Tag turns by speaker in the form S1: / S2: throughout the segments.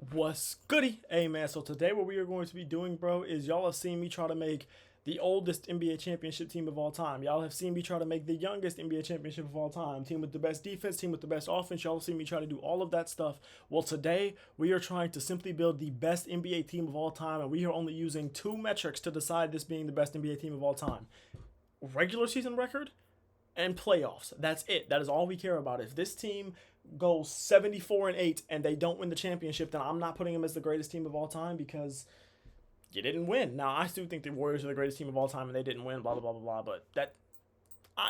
S1: What's goody? Hey man, so today what we are going to be doing, bro, is y'all have seen me try to make the oldest NBA championship team of all time. Y'all have seen me try to make the youngest NBA championship of all time. Team with the best defense, team with the best offense. Y'all have seen me try to do all of that stuff. Well, today we are trying to simply build the best NBA team of all time, and we are only using two metrics to decide this being the best NBA team of all time. Regular season record and playoffs. That's it. That is all we care about. If this team goes 74-8 and they don't win the championship, then I'm not putting them as the greatest team of all time because you didn't win. Now I still think the Warriors are the greatest team of all time and they didn't win. Blah blah blah blah blah. But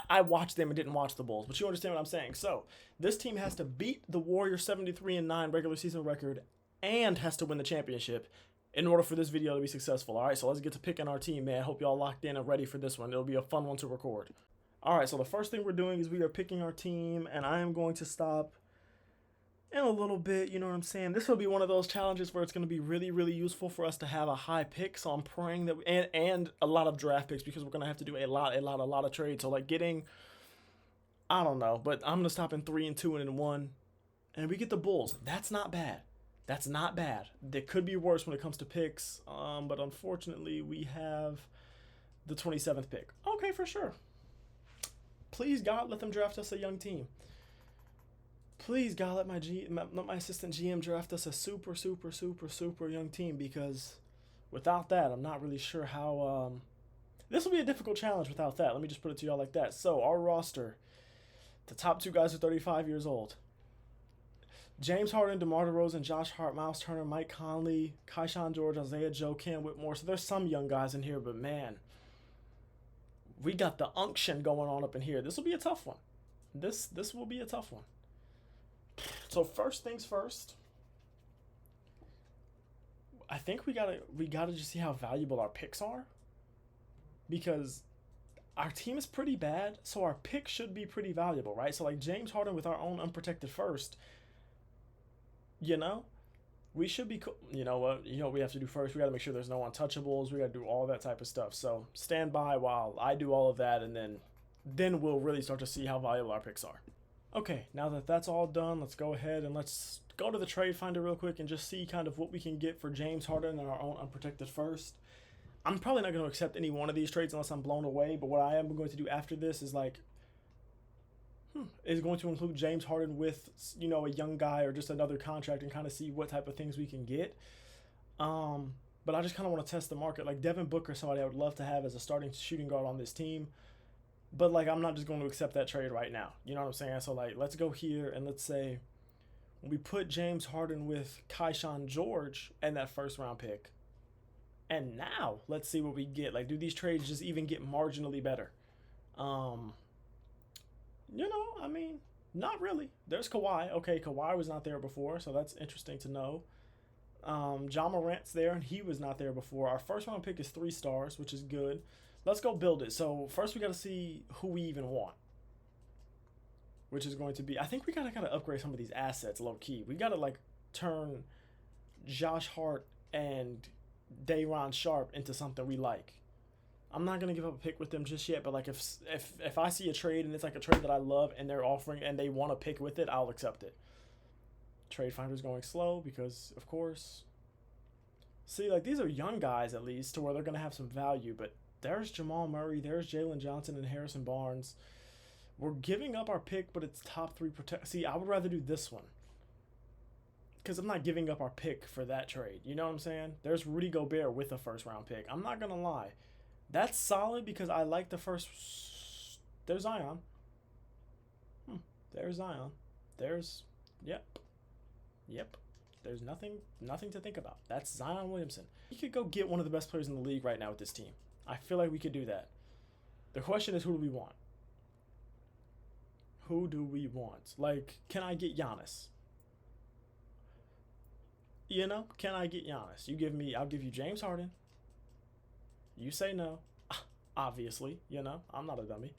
S1: I watched them and didn't watch the Bulls. But you understand what I'm saying. So this team has to beat the Warriors 73-9 regular season record and has to win the championship in order for this video to be successful. All right, so let's get to picking our team, man. Hope y'all locked in and ready for this one. It'll be a fun one to record. All right, so the first thing we're doing is we are picking our team, and I am going to stop in a little bit. You know what I'm saying? This will be one of those challenges where it's going to be really, really useful for us to have a high pick. So I'm praying that and a lot of draft picks because we're going to have to do a lot of trades. So like getting, I don't know, but I'm going to stop in 3 and 2 and in 1, and we get the Bulls. That's not bad. That's not bad. There could be worse when it comes to picks, but unfortunately we have the 27th pick. Okay, for sure. Please God, let them draft us a young team. Please God, let my assistant GM draft us a super young team, because without that, I'm not really sure how. This will be a difficult challenge without that. Let me just put it to y'all like that. So our roster, the top two guys are 35 years old. James Harden, DeMar DeRozan, Josh Hart, Miles Turner, Mike Conley, Kaishan George, Isaiah Joe, Cam Whitmore. So there's some young guys in here, but man, we got the unction going on up in here. This will be a tough one. This will be a tough one. So first things first, I think we gotta just see how valuable our picks are, because our team is pretty bad, so our pick should be pretty valuable, right? So like James Harden with our own unprotected first, you know, we should be cool. You know what? You know what we have to do first? We got to make sure there's no untouchables. We got to do all that type of stuff. So stand by while I do all of that, and then we'll really start to see how valuable our picks are. Okay, now that that's all done, let's go ahead and let's go to the trade finder real quick and just see kind of what we can get for James Harden and our own unprotected first. I'm probably not going to accept any one of these trades unless I'm blown away, but what I am going to do after this is like is going to include James Harden with, you know, a young guy or just another contract and kind of see what type of things we can get. But I just kind of want to test the market. Like Devin Booker, somebody I would love to have as a starting shooting guard on this team. But like I'm not just going to accept that trade right now. You know what I'm saying? So like let's go here and let's say we put James Harden with Kaishan George and that first round pick. And now let's see what we get. Like, do these trades just even get marginally better? Um, you know, I mean, not really. There's Kawhi. Okay, Kawhi was not there before, so that's interesting to know. John Morant's there, and he was not there before. Our first round pick is 3 stars, which is good. Let's go build it. So first we got to see who we even want, which is going to be. I think we gotta upgrade some of these assets low key. We gotta like turn Josh Hart and Day'Ron Sharpe into something we like. I'm not gonna give up a pick with them just yet, but like if I see a trade and it's like a trade that I love and they're offering and they want to pick with it, I'll accept it. Trade finder's going slow because of course. See, like these are young guys at least to where they're gonna have some value, but there's Jamal Murray, there's Jalen Johnson and Harrison Barnes. We're giving up our pick, but it's top 3 protect. See, I would rather do this one because I'm not giving up our pick for that trade. You know what I'm saying? There's Rudy Gobert with a first round pick. I'm not gonna lie. That's solid because I like the first. There's Zion. There's Zion. There's. Yep. Yep. There's nothing to think about. That's Zion Williamson. You could go get one of the best players in the league right now with this team. I feel like we could do that. The question is, who do we want? Who do we want? Like, can I get Giannis? You know, can I get Giannis? You give me, I'll give you James Harden. You say no. Obviously, you know, I'm not a dummy.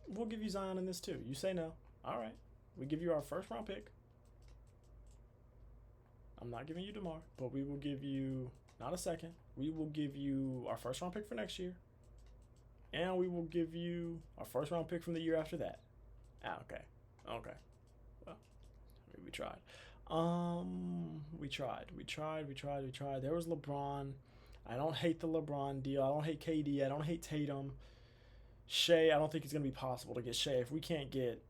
S1: We'll give you Zion in this too. You say no. All right. We give you our first round pick. I'm not giving you DeMar, but we will give you not a second. We will give you our first round pick for next year. And we will give you our first round pick from the year after that. Ah, okay. Okay. Well, we tried. We tried. There was LeBron. I don't hate the LeBron deal. I don't hate KD. I don't hate Tatum. Shea, I don't think it's going to be possible to get Shea. If we can't get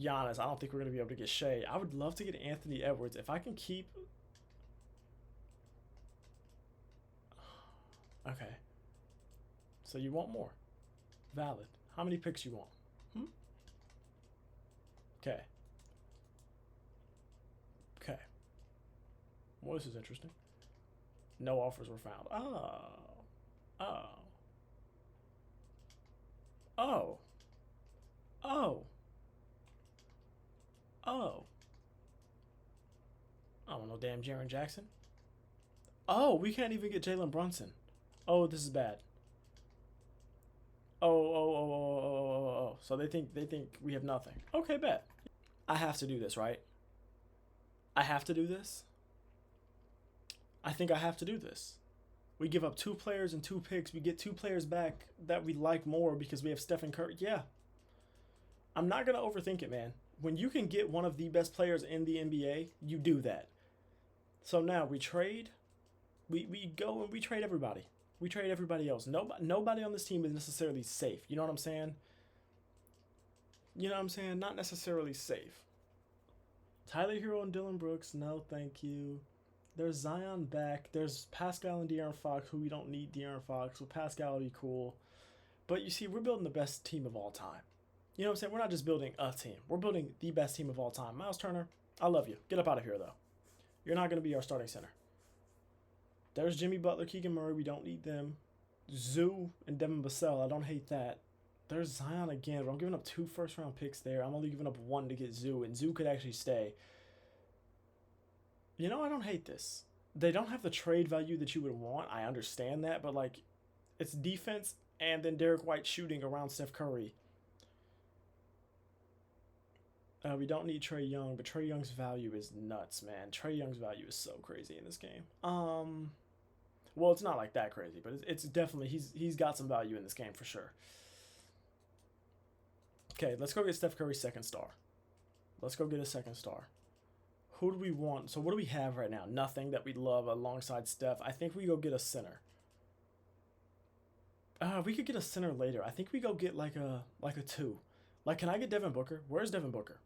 S1: Giannis, I don't think we're going to be able to get Shea. I would love to get Anthony Edwards. If I can keep... Okay. So you want more. Valid. How many picks you want? Okay. Okay. Well, this is interesting. No offers were found. Oh. I don't know, damn Jaren Jackson. Oh, we can't even get Jalen Brunson. Oh, this is bad. Oh. So they think we have nothing. Okay, bet. I have to do this, right? I have to do this. I think I have to do this. We give up 2 players and 2 picks. We get 2 players back that we like more because we have Stephen Curry. Yeah. I'm not going to overthink it, man. When you can get one of the best players in the NBA, you do that. So now we trade. We go and we trade everybody. We trade everybody else. Nobody on this team is necessarily safe. You know what I'm saying? Not necessarily safe. Tyler Hero and Dylan Brooks, no thank you. There's Zion back. There's Pascal and De'Aaron Fox, who we don't need De'Aaron Fox, so Pascal would be cool. But you see, we're building the best team of all time. You know what I'm saying? We're not just building a team. We're building the best team of all time. Miles Turner, I love you. Get up out of here, though. You're not going to be our starting center. There's Jimmy Butler, Keegan Murray. We don't need them. Zoo and Devin Vassell. I don't hate that. There's Zion again, but I'm giving up 2 first-round picks there. I'm only giving up 1 to get Zoo, and Zoo could actually stay. I don't hate this. They don't have the trade value that you would want. I understand that, but, it's defense and then Derek White shooting around Steph Curry. We don't need Trae Young, but Trae Young's value is nuts, man. Trae Young's value is so crazy in this game. Well, it's not like that crazy, but it's definitely, he's got some value in this game for sure. Okay, let's go get Steph Curry's second star. Let's go get a second star. Who do we want? So what do we have right now? Nothing that we love alongside Steph. I think we go get a center. We could get a center later. I think we go get like a 2. Can I get Devin Booker? Where's Devin Booker?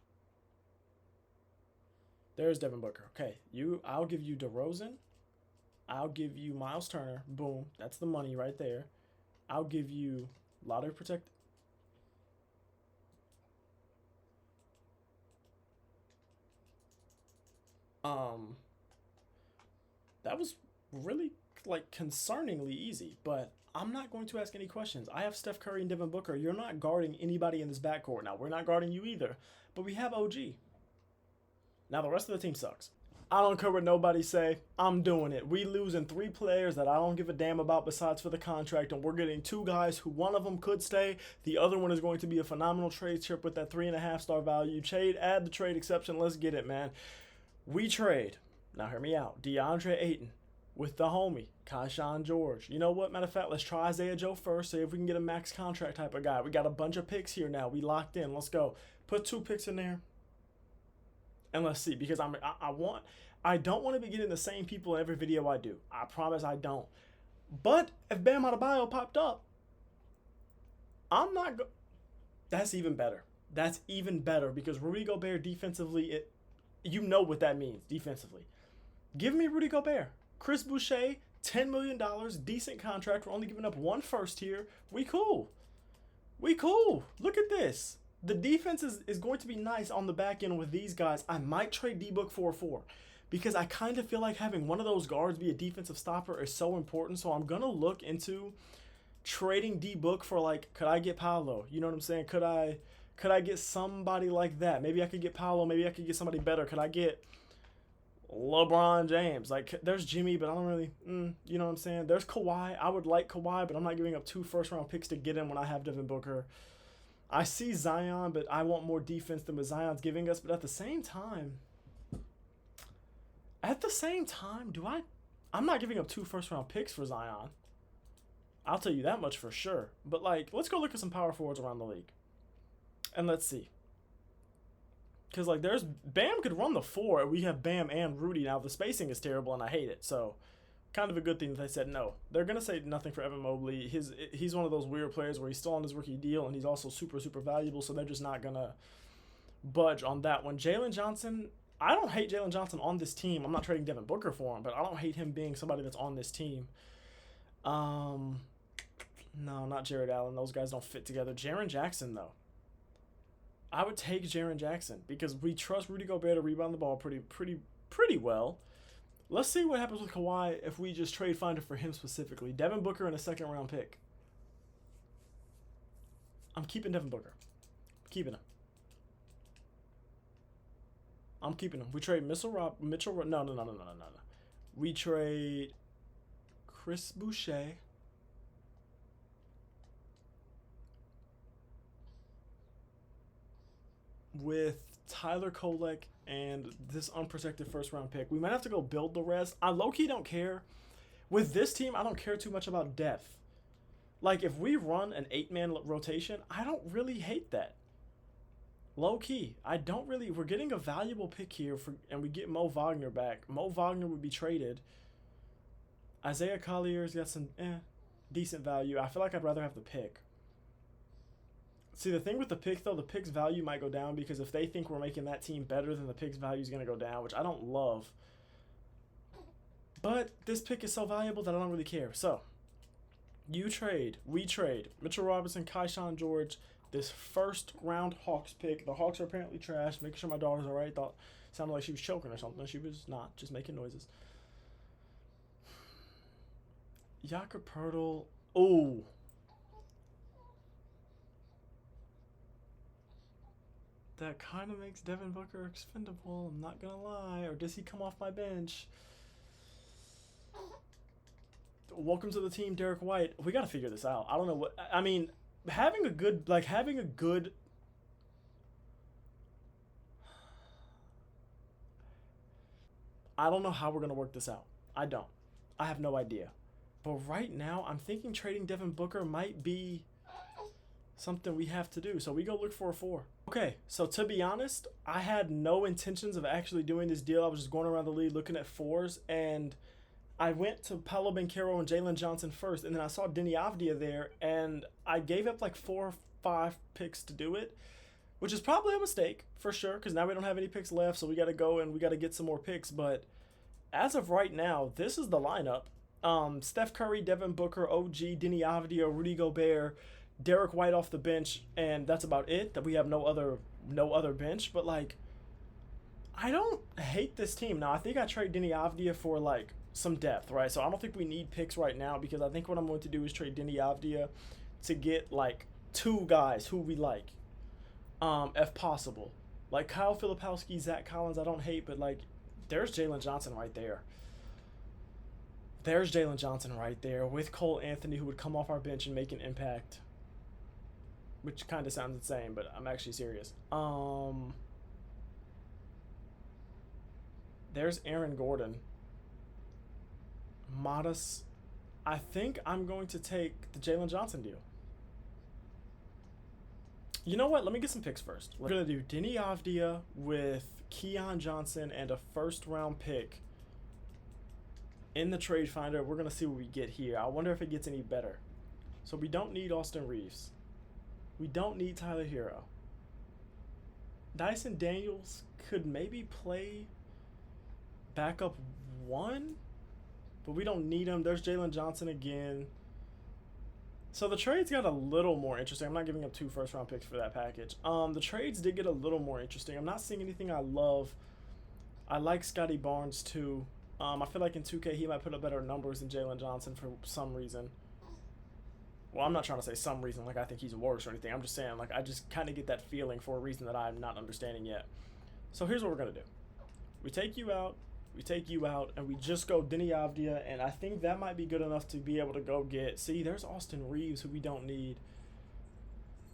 S1: There's Devin Booker. Okay, I'll give you DeRozan. I'll give you Miles Turner. Boom. That's the money right there. I'll give you lottery protect. That was really concerningly easy, but I'm not going to ask any questions. I have Steph Curry and Devin Booker. You're not guarding anybody in this backcourt. Now, we're not guarding you either, but we have OG. Now, the rest of the team sucks. I don't care what nobody say. I'm doing it. We losing 3 players that I don't give a damn about besides for the contract, and we're getting 2 guys who one of them could stay. The other one is going to be a phenomenal trade chip with that 3.5-star value. Add the trade exception. Let's get it, man. We trade. Now, hear me out. DeAndre Ayton with the homie, Kayshawn George. You know what? Matter of fact, let's try Isaiah Joe first, see if we can get a max contract type of guy. We got a bunch of picks here now. We locked in. Let's go. Put 2 picks in there. And let's see, because I don't want to be getting the same people in every video I do. I promise I don't. But if Bam Adebayo popped up, that's even better. That's even better because Rudy Gobert defensively, you know what that means defensively. Give me Rudy Gobert. Chris Boucher, $10 million, decent contract. We're only giving up 1 first here. We cool. Look at this. The defense is going to be nice on the back end with these guys. I might trade D-Book for a 4 because I kind of feel like having one of those guards be a defensive stopper is so important. So I'm going to look into trading D-Book for could I get Paolo? You know what I'm saying? Could I get somebody like that? Maybe I could get Paolo. Maybe I could get somebody better. Could I get LeBron James? There's Jimmy, but I don't really, you know what I'm saying? There's Kawhi. I would like Kawhi, but I'm not giving up 2 first-round picks to get him when I have Devin Booker. I see Zion, but I want more defense than what Zion's giving us. But at the same time, I'm not giving up 2 first-round picks for Zion. I'll tell you that much for sure. But, let's go look at some power forwards around the league. And let's see. Because, like, there's Bam could run the 4, and we have Bam and Rudy. Now, the spacing is terrible, and I hate it. So, kind of a good thing that they said no. They're going to say nothing for Evan Mobley. He's one of those weird players where he's still on his rookie deal, and he's also super, super valuable, so they're just not going to budge on that one. Jalen Johnson, I don't hate Jalen Johnson on this team. I'm not trading Devin Booker for him, but I don't hate him being somebody that's on this team. No, not Jared Allen. Those guys don't fit together. Jaren Jackson, though. I would take Jaren Jackson because we trust Rudy Gobert to rebound the ball pretty well. Let's see what happens with Kawhi if we just trade finder for him specifically. Devin Booker and a second-round pick. I'm keeping Devin Booker. Keeping him. I'm keeping him. We trade Mitchell. No. We trade Chris Boucher. With Tyler Kolek and this unprotected first-round pick. We might have to go build the rest. I low-key don't care. With this team, I don't care too much about depth. Like, if we run an 8-man rotation, I don't really hate that. Low-key. I don't really... We're getting a valuable pick here, and we get Mo Wagner back. Mo Wagner would be traded. Isaiah Collier's got some decent value. I feel like I'd rather have the pick. See, the thing with the pick, though, the pick's value might go down because if they think we're making that team better, then the pick's value is going to go down, which I don't love. But this pick is so valuable that I don't really care. So, we trade Mitchell Robinson, Keyshawn George, this first-round Hawks pick. The Hawks are apparently trash. Making sure my daughter's all right. Sounded like she was choking or something. She was not, just making noises. Jakob Poeltl. Oh. That kind of makes Devin Booker expendable, I'm not going to lie. Or does he come off my bench? Welcome to the team, Derek White. We got to figure this out. I don't know what... I mean, having a good... I don't know how we're going to work this out. I don't. I have no idea. But right now, I'm thinking trading Devin Booker might be something we have to do. So we go look for a 4. Okay, so to be honest, I had no intentions of actually doing this deal. I was just going around the league looking at 4s, and I went to Paolo Banchero and Jalen Johnson first, and then I saw Deni Avdija there, and I gave up like 4 or 5 picks to do it, which is probably a mistake for sure, because now we don't have any picks left, so we got to go and we got to get some more picks. But as of right now, this is the lineup. Steph Curry, Devin Booker, OG, Deni Avdija, Rudy Gobert, Derek White off the bench, and that's about it. That we have no other bench. But like, I don't hate this team. Now I think I trade Deni Avdija for like some depth, right? So I don't think we need picks right now because I think what I'm going to do is trade Deni Avdija to get like 2 guys who we like, if possible. Like Kyle Filipowski, Zach Collins, I don't hate, but like, there's Jalen Johnson right there. There's Jalen Johnson right there with Cole Anthony, who would come off our bench and make an impact. Which kind of sounds insane, but I'm actually serious. There's Aaron Gordon. Modest. I think I'm going to take the Jalen Johnson deal. You know what? Let me get some picks first. We're going to do Deni Avdija with Keon Johnson and a first-round pick in the trade finder. We're going to see what we get here. I wonder if it gets any better. So we don't need Austin Reeves. We don't need Tyler Hero. Dyson Daniels could maybe play backup 1, but we don't need him. There's Jalen Johnson again. So the trades got a little more interesting. I'm not giving up 2 first-round picks for that package. The trades did get a little more interesting. I'm not seeing anything I love. I like Scotty Barnes too. I feel like in 2K he might put up better numbers than Jalen Johnson for some reason. Well, I'm not trying to say some reason, like I think he's worse or anything. I'm just saying, like, I just kind of get that feeling for a reason that I'm not understanding yet. So here's what we're going to do. We take you out, and we just go Deni Avdija, and I think that might be good enough to be able to go get... See, there's Austin Reeves, who we don't need.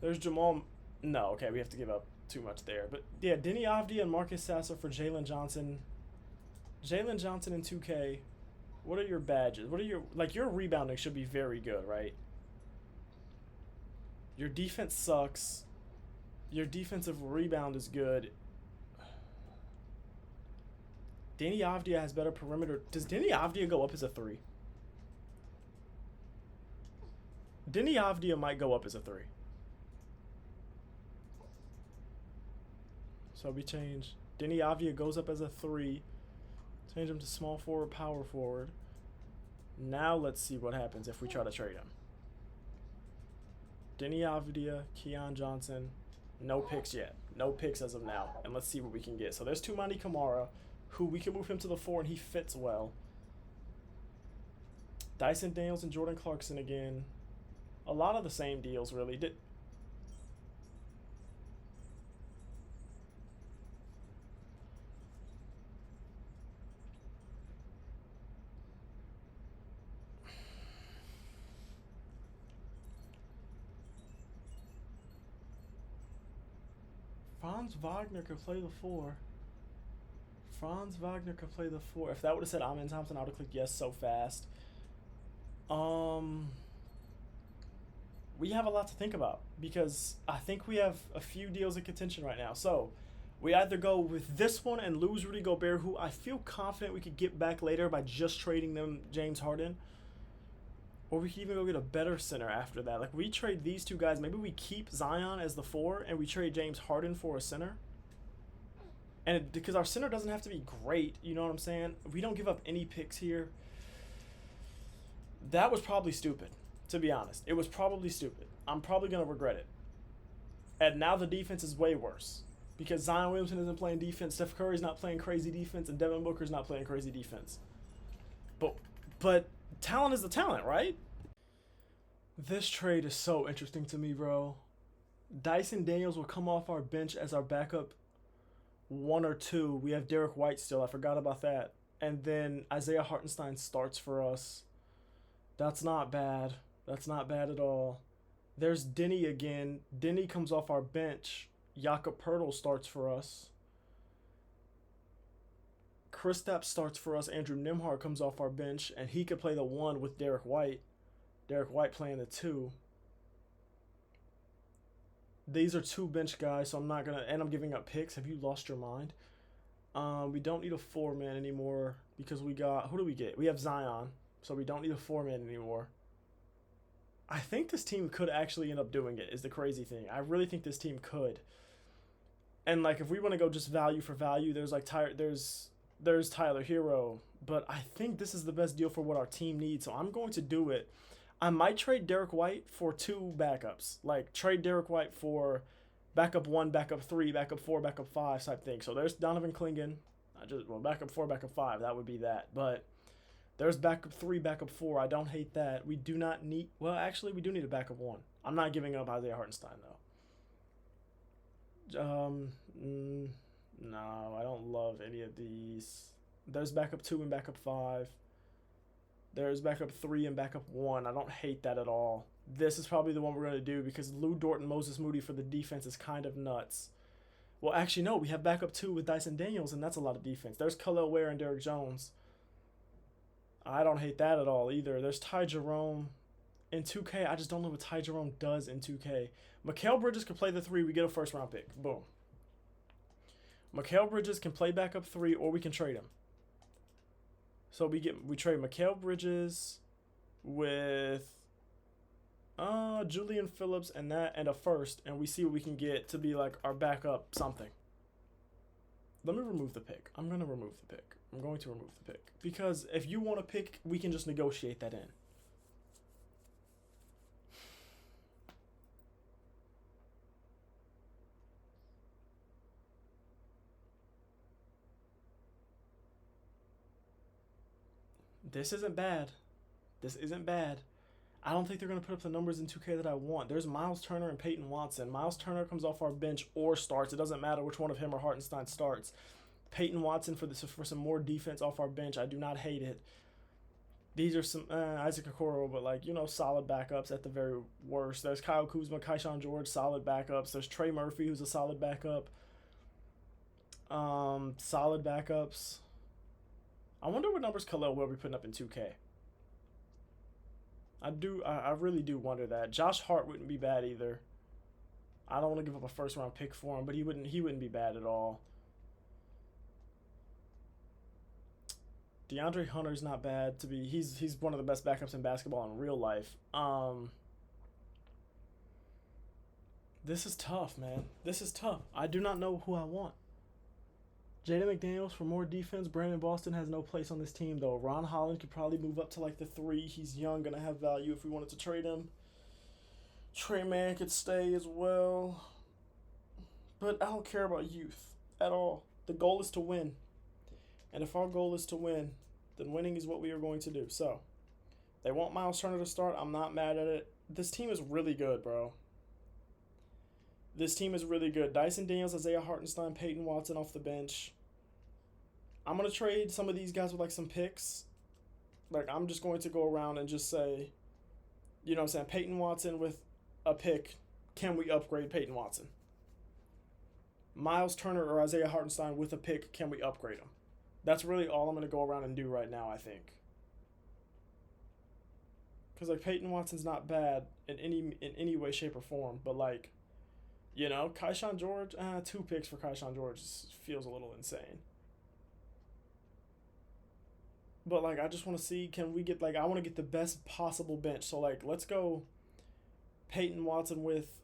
S1: There's Jamal... No, okay, we have to give up too much there. But, yeah, Deni Avdija and Marcus Sasser for Jalen Johnson. Jalen Johnson in 2K. What are your badges? What are your... Like, your rebounding should be very good, right? Your defense sucks. Your defensive rebound is good. Denny Avdia has better perimeter. Does Denny Avdia go up as a 3? Denny Avdia might go up as a 3. So we change. Denny Avdia goes up as a 3. Change him to small forward, power forward. Now let's see what happens if we try to trade him. Denny Avdia, Keon Johnson. No picks yet. No picks as of now. And let's see what we can get. So there's Toumani Camara, who we can move him to the 4 and he fits well. Dyson Daniels and Jordan Clarkson again. A lot of the same deals, really. Franz Wagner could play the 4. Franz Wagner could play the 4. If that would have said Amen Thompson, I would have clicked yes so fast. We have a lot to think about because I think we have a few deals in contention right now. So we either go with this one and lose Rudy Gobert, who I feel confident we could get back later by just trading them James Harden. Or we could even go get a better center after that. Like, we trade these two guys. Maybe we keep Zion as the 4 and we trade James Harden for a center. And because our center doesn't have to be great, you know what I'm saying? We don't give up any picks here. That was probably stupid, to be honest. It was probably stupid. I'm probably going to regret it. And now the defense is way worse. Because Zion Williamson isn't playing defense, Steph Curry's not playing crazy defense, and Devin Booker's not playing crazy defense. But talent is the talent, right? This trade is so interesting to me, bro. Dyson Daniels will come off our bench as our backup 1 or 2. We have Derek White still. I forgot about that. And then Isaiah Hartenstein starts for us. That's not bad. That's not bad at all. There's Denny again. Denny comes off our bench. Jakob Poeltl starts for us. Kristaps starts for us. Andrew Nembhard comes off our bench, and he could play the 1 with Derek White. Derek White playing the 2. These are 2 bench guys, so I'm not going to... And I'm giving up picks. Have you lost your mind? We don't need a 4-man anymore because we got... Who do we get? We have Zion, so we don't need a 4-man anymore. I think this team could actually end up doing it, is the crazy thing. I really think this team could. And, like, if we want to go just value for value, there's, like, there's Tyler Hero. But I think this is the best deal for what our team needs, so I'm going to do it. I might trade Derek White for 2 backups. Like, trade Derek White for backup 1, backup 3, backup 4, backup 5 type thing. So there's Donovan Clingan. Backup 4, backup 5. That would be that. But there's backup 3, backup 4. I don't hate that. We do not need... Well, actually, we do need a backup 1. I'm not giving up Isaiah Hartenstein, though. No, I don't love any of these. There's backup 2 and backup 5. There's backup 3 and backup 1. I don't hate that at all. This is probably the one we're going to do because Lou Dort and Moses Moody for the defense is kind of nuts. Well, actually, no. We have backup 2 with Dyson Daniels, and that's a lot of defense. There's Khalil Ware and Derrick Jones. I don't hate that at all either. There's Ty Jerome in 2K. I just don't know what Ty Jerome does in 2K. Mikal Bridges can play the 3. We get a first-round pick. Boom. Mikal Bridges can play backup 3, or we can trade him. So we trade Mikal Bridges with Julian Phillips and a first, and we see what we can get to be like our backup something. Let me remove the pick. I'm going to remove the pick. I'm going to remove the pick. Because if you want a pick, we can just negotiate that in. This isn't bad. This isn't bad. I don't think they're going to put up the numbers in 2K that I want. There's Miles Turner and Peyton Watson. Miles Turner comes off our bench or starts. It doesn't matter which one of him or Hartenstein starts. Peyton Watson for some more defense off our bench. I do not hate it. These are some Isaac Okoro, but like, you know, solid backups at the very worst. There's Kyle Kuzma, Keyshawn George, solid backups. There's Trey Murphy, who's a solid backup. Solid backups. I wonder what numbers Khalil will be putting up in 2K. I really do wonder that. Josh Hart wouldn't be bad either. I don't want to give up a first round pick for him, but he wouldn't be bad at all. DeAndre Hunter's not bad to be. He's one of the best backups in basketball in real life. This is tough, man. This is tough. I do not know who I want. Jaden McDaniels for more defense. Brandon Boston has no place on this team, though. Ron Holland could probably move up to like the 3. He's young, gonna have value if we wanted to trade him. Trey Mann could stay as well. But I don't care about youth at all. The goal is to win. And if our goal is to win, then winning is what we are going to do. So, they want Miles Turner to start. I'm not mad at it. This team is really good, bro. This team is really good. Dyson Daniels, Isaiah Hartenstein, Peyton Watson off the bench. I'm going to trade some of these guys with like some picks. Like, I'm just going to go around and just say, you know what I'm saying, Peyton Watson with a pick. Can we upgrade Peyton Watson? Miles Turner or Isaiah Hartenstein with a pick. Can we upgrade them? That's really all I'm going to go around and do right now, I think. Because, like, Peyton Watson's not bad in any way, shape, or form. But, like, you know, Kaishan George, 2 picks for Kaishan George feels a little insane. But, like, I just want to see, can we get, like, I want to get the best possible bench. So, like, let's go Peyton Watson with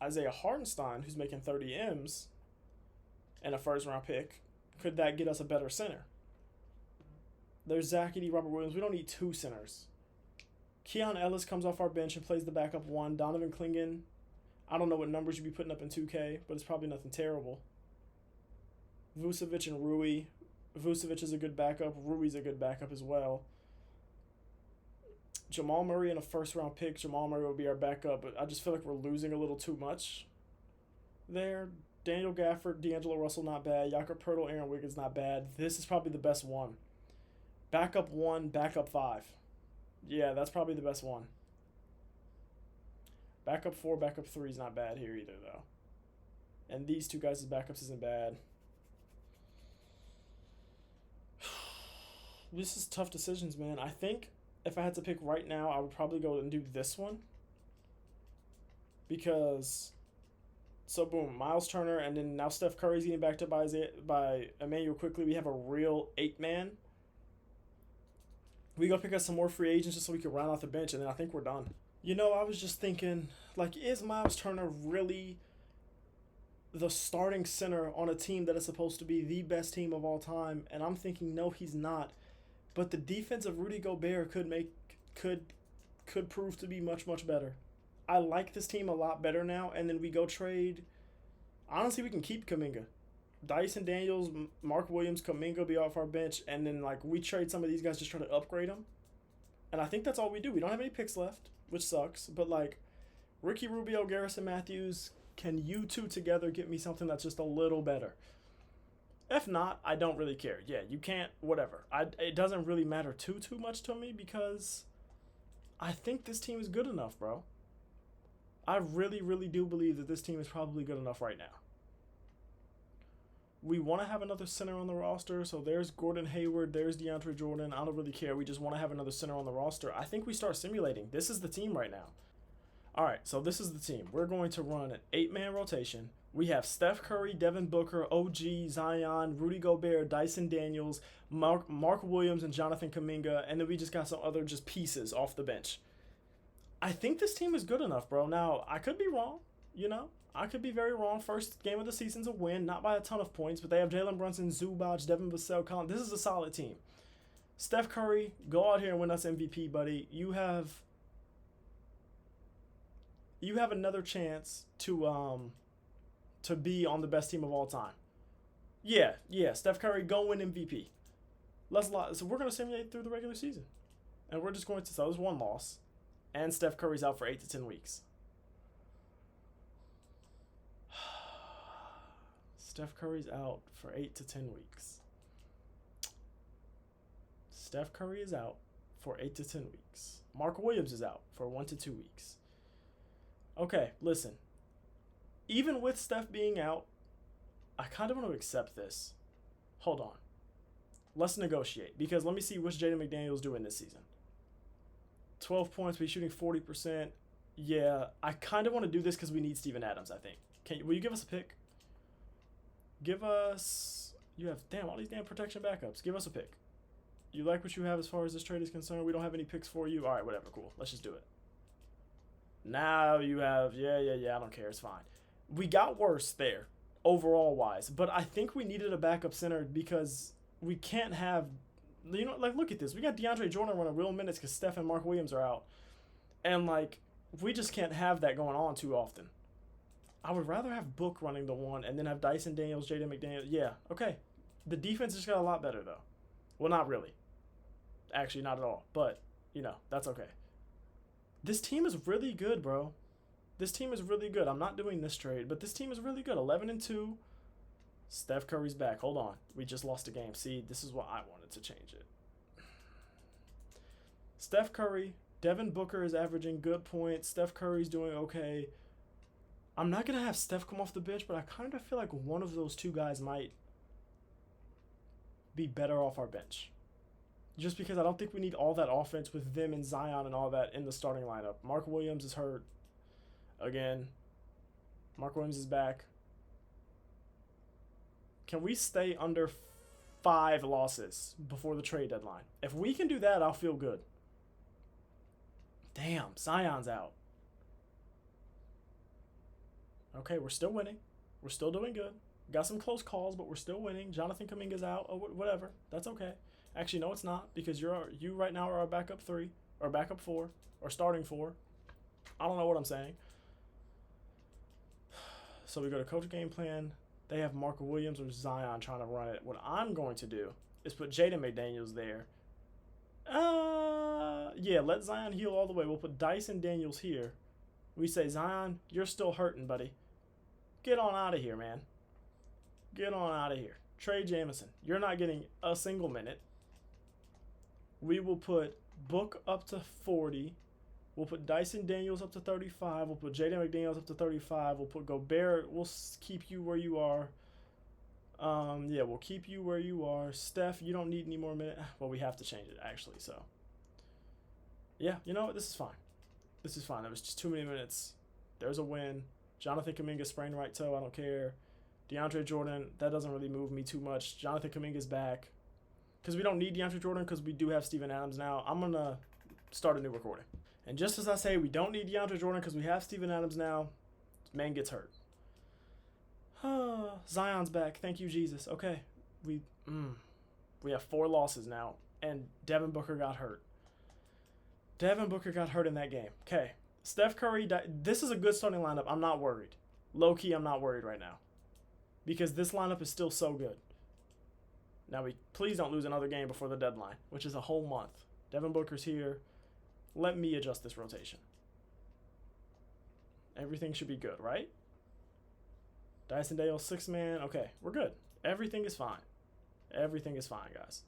S1: Isaiah Hartenstein, who's making 30 M's, and a first-round pick. Could that get us a better center? There's Zach Edey, Robert Williams. We don't need 2 centers. Keon Ellis comes off our bench and plays the backup 1. Donovan Clingan, I don't know what numbers you'd be putting up in 2K, but it's probably nothing terrible. Vucevic and Rui. Vucevic is a good backup. Rui's a good backup as well. Jamal Murray and a first-round pick. Jamal Murray will be our backup, but I just feel like we're losing a little too much there. Daniel Gafford, D'Angelo Russell, not bad. Jakob Poeltl, Aaron Wiggins, not bad. This is probably the best one. Backup 1, backup 5. Yeah, that's probably the best one. Backup 4, backup 3 is not bad here either, though. And these 2 guys' backups isn't bad. This is tough decisions, man. I think if I had to pick right now, I would probably go and do this one. Because, so boom, Miles Turner, and then now Steph Curry's getting backed up by Emmanuel Quickly. We have a real 8-man. We go pick up some more free agents just so we can round out the bench, and then I think we're done. You know, I was just thinking, like, is Miles Turner really the starting center on a team that is supposed to be the best team of all time? And I'm thinking, no, he's not. But the defense of Rudy Gobert could prove to be much, much better. I like this team a lot better now, and then we go trade. Honestly, we can keep Kuminga. Dyson Daniels, Mark Williams, Kuminga be off our bench, and then like we trade some of these guys, just try to upgrade them. And I think that's all we do. We don't have any picks left, which sucks. But like Ricky Rubio, Garrison Matthews, can you 2 together get me something that's just a little better? If not, I don't really care. Yeah, you can't, whatever. It doesn't really matter too much to me because I think this team is good enough, bro. I really, really do believe that this team is probably good enough right now. We want to have another center on the roster, so there's Gordon Hayward, there's DeAndre Jordan. I don't really care. We just want to have another center on the roster. I think we start simulating. This is the team right now. All right, so this is the team. We're going to run an 8-man rotation. We have Steph Curry, Devin Booker, OG, Zion, Rudy Gobert, Dyson Daniels, Mark Williams, and Jonathan Kuminga, and then we just got some other just pieces off the bench. I think this team is good enough, bro. Now, I could be wrong, you know. I could be very wrong. First game of the season's a win, not by a ton of points, but they have Jalen Brunson, Zubac, Devin Vassell, Colin. This is a solid team. Steph Curry, go out here and win us MVP, buddy. You have another chance to be on the best team of all time. Yeah, Steph Curry, go win MVP. So we're going to simulate through the regular season. And we're just going to, so there's 1 loss. And Steph Curry's out for 8 to 10 weeks. Steph Curry's out for 8 to 10 weeks. Steph Curry is out for 8 to 10 weeks. Mark Williams is out for 1 to 2 weeks. Okay, listen. Even with Steph being out, I kind of want to accept this. Hold on. Let's negotiate, because let me see what Jaden McDaniels doing this season. 12 points, we're shooting 40%. Yeah, I kind of want to do this because we need Steven Adams, I think. Will you give us a pick? Give us... You have, damn, all these damn protection backups. Give us a pick. You like what you have as far as this trade is concerned? We don't have any picks for you. All right, whatever. Cool. Let's just do it. Now you have, yeah. I don't care. It's fine. We got worse there, overall wise. But I think we needed a backup center because we can't have, you know, like, look at this. We got DeAndre Jordan running real minutes because Steph and Mark Williams are out. And, like, we just can't have that going on too often. I would rather have Book running the one and then have Dyson Daniels, Jaden McDaniels. Yeah, okay. The defense just got a lot better, though. Well, not really. Actually, not at all. But, you know, that's okay. This team is really good, bro. This team is really good. I'm not doing this trade, but this team is really good. 11-2. Steph Curry's back. Hold on. We just lost a game. See, this is why I wanted to change it. Steph Curry. Devin Booker is averaging good points. Steph Curry's doing okay. I'm not going to have Steph come off the bench, but I kind of feel like one of those two guys might be better off our bench. Just because I don't think we need all that offense with them and Zion and all that in the starting lineup. Mark Williams is hurt. Again. Mark Williams is back. Can we stay under 5 losses before the trade deadline? If we can do that, I'll feel good. Damn, Zion's out. Okay, we're still winning. We're still doing good. Got some close calls, but we're still winning. Jonathan Kuminga's out. Oh, whatever. That's okay. Actually, no, it's not, because you right now are our backup 3, or backup 4, or starting 4. I don't know what I'm saying. So we go to coach game plan. They have Mark Williams or Zion trying to run it. What I'm going to do is put Jaden McDaniels there. Yeah, let Zion heal all the way. We'll put Dyson Daniels here. We say, Zion, you're still hurting, buddy. Get on out of here, man. Get on out of here. Trey Jamison, you're not getting a single minute. We will put Book up to 40. We'll put Dyson Daniels up to 35. We'll put Jaden McDaniels up to 35. We'll put Gobert. We'll keep you where you are. Yeah, we'll keep you where you are. Steph, you don't need any more minutes. Well, we have to change it, actually, so. Yeah, you know what? This is fine. This is fine. That was just too many minutes. There's a win. Jonathan Kuminga sprained right toe. I don't care. DeAndre Jordan, that doesn't really move me too much. Jonathan Kuminga's back. Because we don't need DeAndre Jordan because we do have Steven Adams now. I'm going to start a new recording. And just as I say, we don't need DeAndre Jordan because we have Steven Adams now. Man gets hurt. Zion's back. Thank you, Jesus. Okay. We have 4 losses now. And Devin Booker got hurt. Devin Booker got hurt in that game. Okay. Steph Curry, this is a good starting lineup. I'm not worried. Low-key, I'm not worried right now. Because this lineup is still so good. Now, please don't lose another game before the deadline, which is a whole month. Devin Booker's here. Let me adjust this rotation. Everything should be good, right? Dyson Daniels, 6-man. Okay, we're good. Everything is fine. Everything is fine, guys.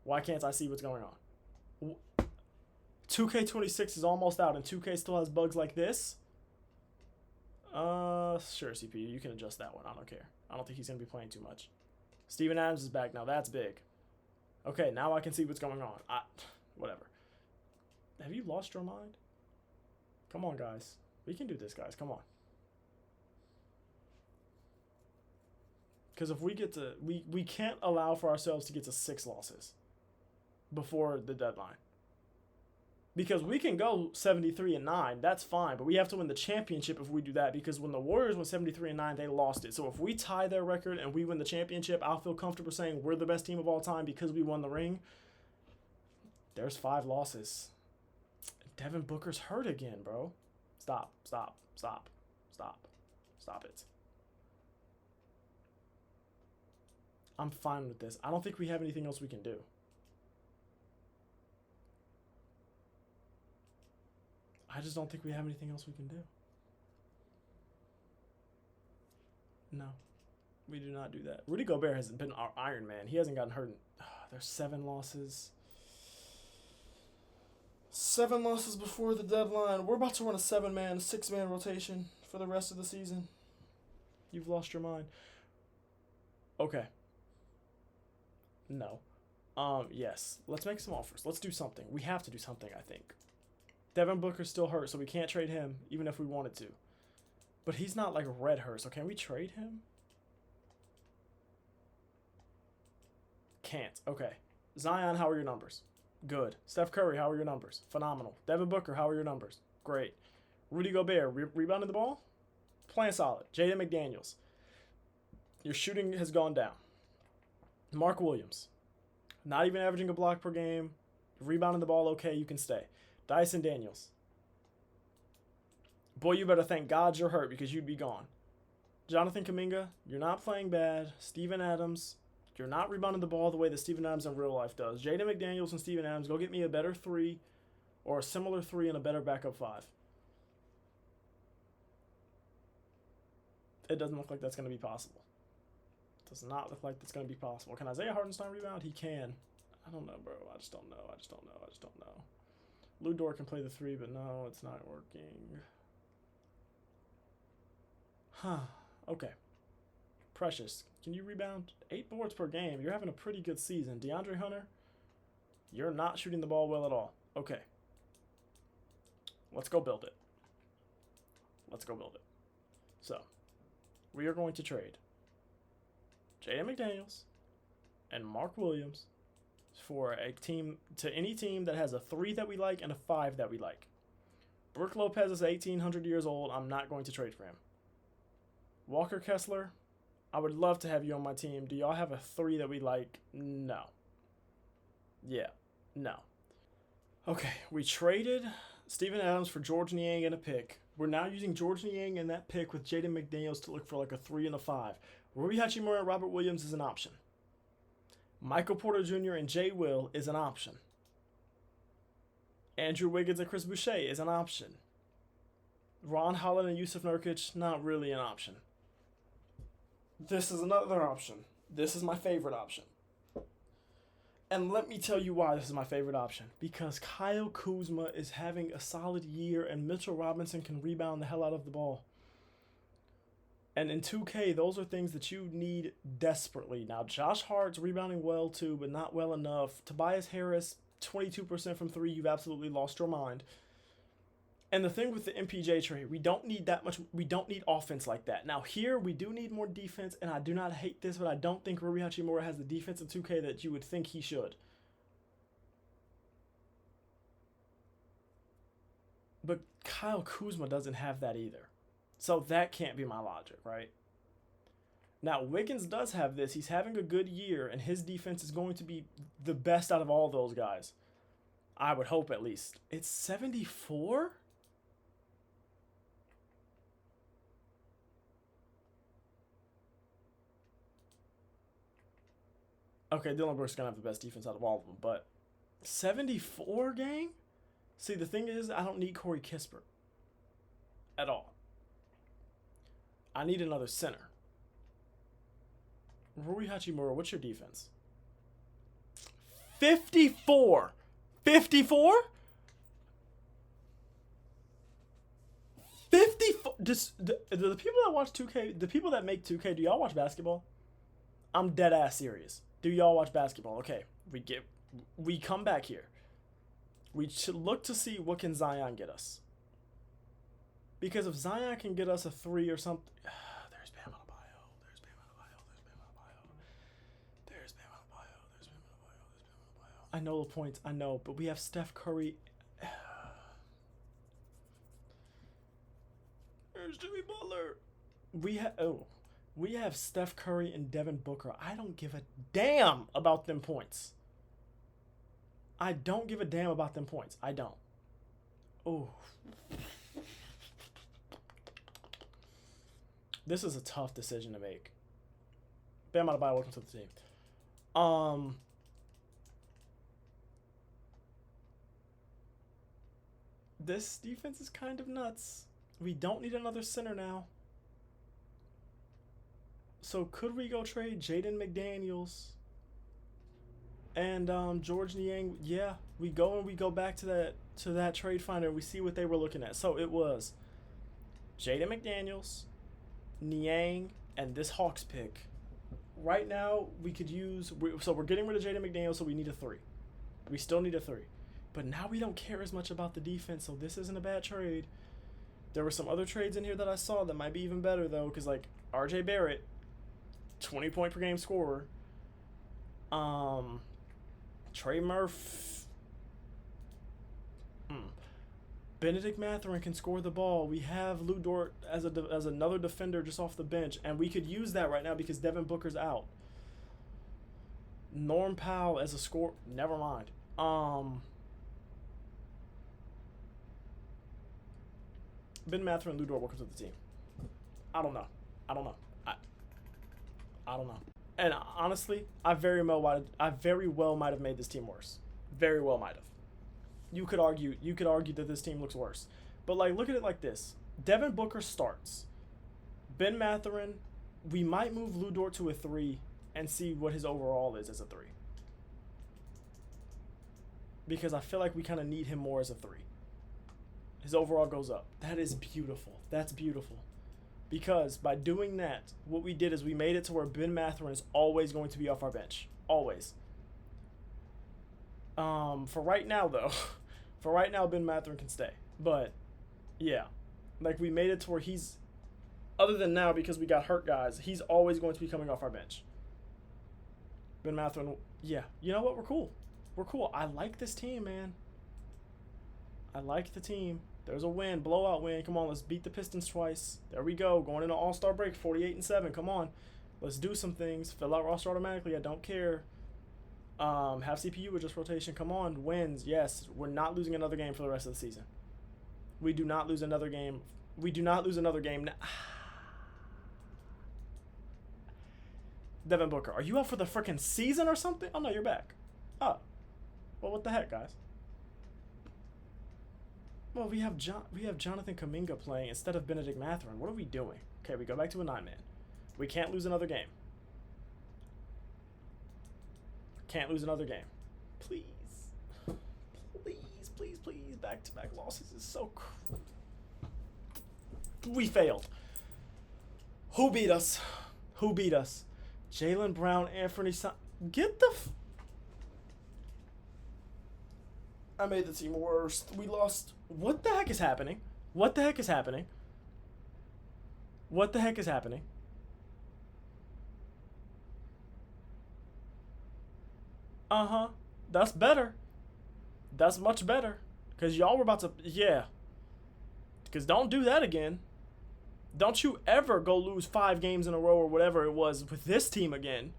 S1: Why can't I see what's going on? 2K26 is almost out, and 2K still has bugs like this? Sure, CPU. You can adjust that one. I don't care. I don't think he's going to be playing too much. Steven Adams is back now. That's big. Okay, now I can see what's going on. Whatever. Have you lost your mind? Come on, guys. We can do this, guys. Come on. Because if we get to... We can't allow for ourselves to get to 6 losses before the deadline. Because we can go 73-9. That's fine. But we have to win the championship if we do that. Because when the Warriors went 73-9, they lost it. So if we tie their record and we win the championship, I'll feel comfortable saying we're the best team of all time because we won the ring. There's 5 losses. Devin Booker's hurt again, bro. Stop it. I'm fine with this. I don't think we have anything else we can do. I just don't think we have anything else we can do. No. We do not do that. Rudy Gobert hasn't been our Iron Man. He hasn't gotten hurt. There's 7 losses. 7 losses before the deadline. We're about to run a 7-man, 6-man rotation for the rest of the season. You've lost your mind. Okay. No. Yes. Let's make some offers. Let's do something. We have to do something, I think. Devin Booker's still hurt, so we can't trade him, even if we wanted to. But he's not like red hurt, so can we trade him? can't. Okay. Zion, how are your numbers? Good. Steph Curry, how are your numbers? Phenomenal. Devin Booker, how are your numbers? Great. Rudy Gobert, rebounding the ball? Playing solid. Jaden McDaniels, your shooting has gone down. Mark Williams, not even averaging a block per game. Rebounding the ball, okay, you can stay. Dyson Daniels, boy, you better thank God you're hurt because you'd be gone. Jonathan Kuminga, you're not playing bad. Steven Adams, you're not rebounding the ball the way that Steven Adams in real life does. Jaden McDaniels and Steven Adams, go get me a better 3 or a similar 3 and a better backup 5. It doesn't look like that's going to be possible. It does not look like that's going to be possible. Can Isaiah Hartenstein rebound? He can. I don't know, bro. I just don't know. I just don't know. Lou Dort can play the 3, but no, it's not working. Huh. Okay. Precious, can you rebound? 8 boards per game. You're having a pretty good season. DeAndre Hunter, you're not shooting the ball well at all. Okay. Let's go build it. So, we are going to trade Jaden McDaniels and Mark Williams for a team, to any team that has a 3 that we like and a 5 that we like. Brook Lopez is 1,800 years old. I'm not going to trade for him. Walker Kessler, I would love to have you on my team. Do y'all have a 3 that we like? No. Yeah. No. Okay, we traded Steven Adams for George Niang and a pick. We're now using George Niang and that pick with Jaden McDaniels to look for like a 3 and a 5. Rui Hachimura and Robert Williams is an option. Michael Porter Jr. and Jay Will is an option. Andrew Wiggins and Chris Boucher is an option. Ron Holland and Yusuf Nurkic, not really an option. This is another option. This is my favorite option. And let me tell you why this is my favorite option. Because Kyle Kuzma is having a solid year and Mitchell Robinson can rebound the hell out of the ball. And in 2K, those are things that you need desperately. Now, Josh Hart's rebounding well too, but not well enough. Tobias Harris, 22% from 3, you've absolutely lost your mind. And the thing with the MPJ trade, we don't need that much. We don't need offense like that. Now here, we do need more defense, and I do not hate this, but I don't think Rui Hachimura has the defense in 2K that you would think he should. But Kyle Kuzma doesn't have that either. So that can't be my logic, right? Now, Wiggins does have this. He's having a good year, and his defense is going to be the best out of all those guys. I would hope, at least. It's 74? Okay, Dylan Brooks is going to have the best defense out of all of them, but 74, gang? See, the thing is, I don't need Corey Kispert at all. I need another center. Rui Hachimura, what's your defense? 54. 54? 54. Just the people that watch 2K, the people that make 2K, do y'all watch basketball? I'm dead ass serious. Do y'all watch basketball? Okay, we come back here. We should look to see what can Zion get us. Because if Zion can get us a 3 or something, there's Bam Adebayo. I know the points, I know, but we have Steph Curry. There's Jimmy Butler. We have Steph Curry and Devin Booker. I don't give a damn about them points. I don't give a damn about them points. I don't. Oh. This is a tough decision to make. Bam Adebayo, welcome to the team. This defense is kind of nuts. We don't need another center now. So could we go trade Jaden McDaniels and George Niang? Yeah, we go back to that trade finder. We see what they were looking at. So it was Jaden McDaniels, Niang, and this Hawks pick. Right now, we could use... So we're getting rid of Jaden McDaniels, so we need a 3. We still need a 3. But now we don't care as much about the defense, so this isn't a bad trade. There were some other trades in here that I saw that might be even better, though, because, like, RJ Barrett, 20-point-per-game scorer. Trey Murph. Benedict Mathurin can score the ball. We have Lou Dort as another defender just off the bench, and we could use that right now because Devin Booker's out. Norm Powell as a score. Never mind. Ben Mathurin, Lou Dort, welcome to the team. I don't know. I don't know. I don't know. And honestly, I very well might have made this team worse. Very well might have. You could argue that this team looks worse. But like, look at it like this. Devin Booker starts. Ben Mathurin, we might move Lou Dort to a 3 and see what his overall is as a 3. Because I feel like we kind of need him more as a 3. His overall goes up. That is beautiful. That's beautiful. Because by doing that, what we did is we made it to where Ben Mathurin is always going to be off our bench. Always. For right now, though. For right now, Ben Mathurin can stay. But, yeah. Like, we made it to where he's... Other than now, because we got hurt guys, he's always going to be coming off our bench. Ben Mathurin, yeah. You know what? We're cool. We're cool. I like this team, man. I like the team. There's a win. Blowout win. Come on, let's beat the Pistons twice. There we go. Going into All-Star break, 48-7. Come on. Let's do some things. Fill out roster automatically. I don't care. Have CPU with just rotation. Come on. Wins. Yes. We're not losing another game for the rest of the season. We do not lose another game. We do not lose another game. Devin Booker, are you out for the freaking season or something? Oh, no, you're back. Oh. Well, what the heck, guys? Well, we have Jonathan Kuminga playing instead of Benedict Mathurin. What are we doing? Okay, we go back to a 9-man. We can't lose another game. Can't lose another game. Please. Please, please, please. Back-to-back losses is so we failed. Who beat us? Who beat us? Jaylen Brown, Anthony get the I made the team worse. We lost. What the heck is happening? What the heck is happening? What the heck is happening? Uh-huh. That's better. That's much better. Because y'all were about to... Yeah. Because don't do that again. Don't you ever go lose 5 games in a row or whatever it was with this team again.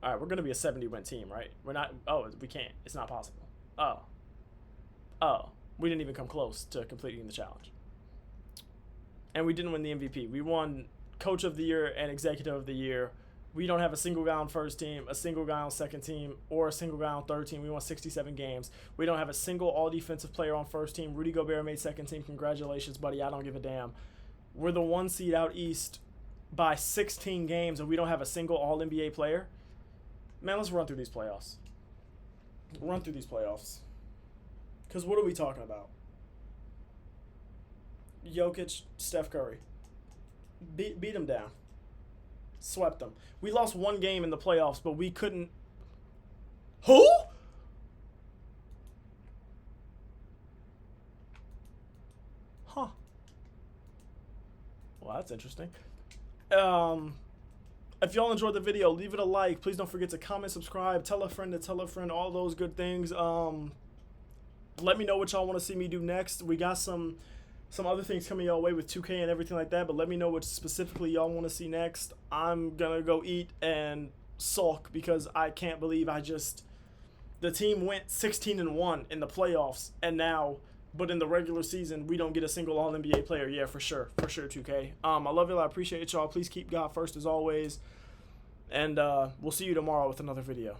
S1: All right, we're going to be a 70-win team, right? We're not... Oh, we can't. It's not possible. Oh. Oh. We didn't even come close to completing the challenge. And we didn't win the MVP. We won Coach of the Year and Executive of the Year. We don't have a single guy on first team, a single guy on second team, or a single guy on third team. We won 67 games. We don't have a single all-defensive player on first team. Rudy Gobert made second team. Congratulations, buddy. I don't give a damn. We're the 1 seed out east by 16 games, and we don't have a single all-NBA player. Man, let's run through these playoffs. Run through these playoffs. Because what are we talking about? Jokic, Steph Curry. Beat them down. Swept them. We lost 1 game in the playoffs, but we couldn't... Who? Huh. Well, that's interesting. If y'all enjoyed the video, leave it a like. Please don't forget to comment, subscribe, tell a friend to tell a friend, all those good things. Let me know what y'all want to see me do next. We got some other things coming y'all way with 2K and everything like that, but let me know what specifically y'all want to see next. I'm going to go eat and sulk because I can't believe the team went 16-1 in the playoffs, and now, but in the regular season, we don't get a single All-NBA player. Yeah, for sure, 2K. I love y'all. I appreciate y'all. Please keep God first as always, and we'll see you tomorrow with another video.